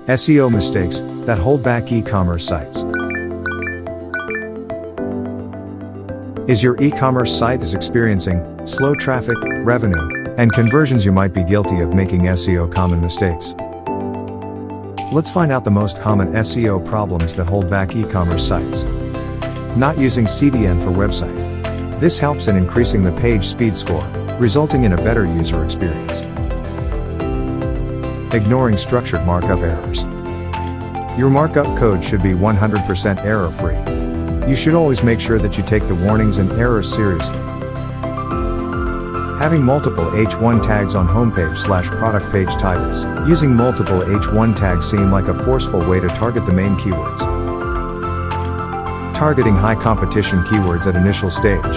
SEO mistakes that hold back e-commerce sites. Is your e-commerce site experiencing slow traffic, revenue, and conversions? You might be guilty of making SEO common mistakes. Let's find out the most common SEO problems that hold back e-commerce sites. Not using CDN for website. This helps in increasing the page speed score, resulting in a better user experience. Ignoring structured markup errors. Your markup code should be 100% error-free. You should always make sure that you take the warnings and errors seriously. Having multiple H1 tags on homepage/product page titles. Using multiple H1 tags seem like a forceful way to target the main keywords. Targeting high competition keywords at initial stage.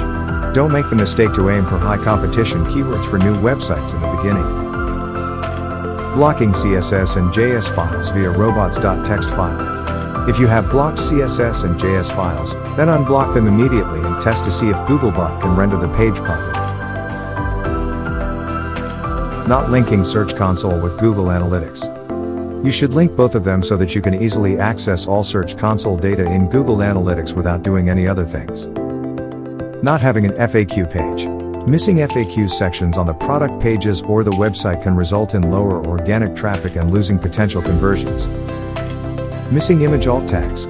Don't make the mistake to aim for high competition keywords for new websites in the beginning. Blocking CSS and JS files via robots.txt file. If you have blocked CSS and JS files, then unblock them immediately and test to see if Googlebot can render the page properly. Not linking Search Console with Google Analytics. You should link both of them so that you can easily access all Search Console data in Google Analytics without doing any other things. Not having an FAQ page. Missing FAQ sections on the product pages or the website can result in lower organic traffic and losing potential conversions. Missing image alt tags.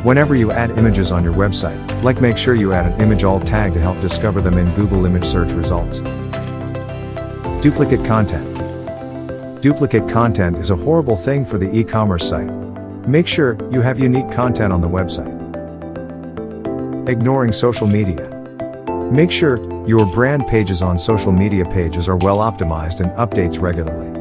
Whenever you add images on your website, make sure you add an image alt tag to help discover them in Google image search results. Duplicate content. Duplicate content is a horrible thing for the e-commerce site. Make sure you have unique content on the website. Ignoring social media. Make sure your brand pages on social media pages are well optimized and updates regularly.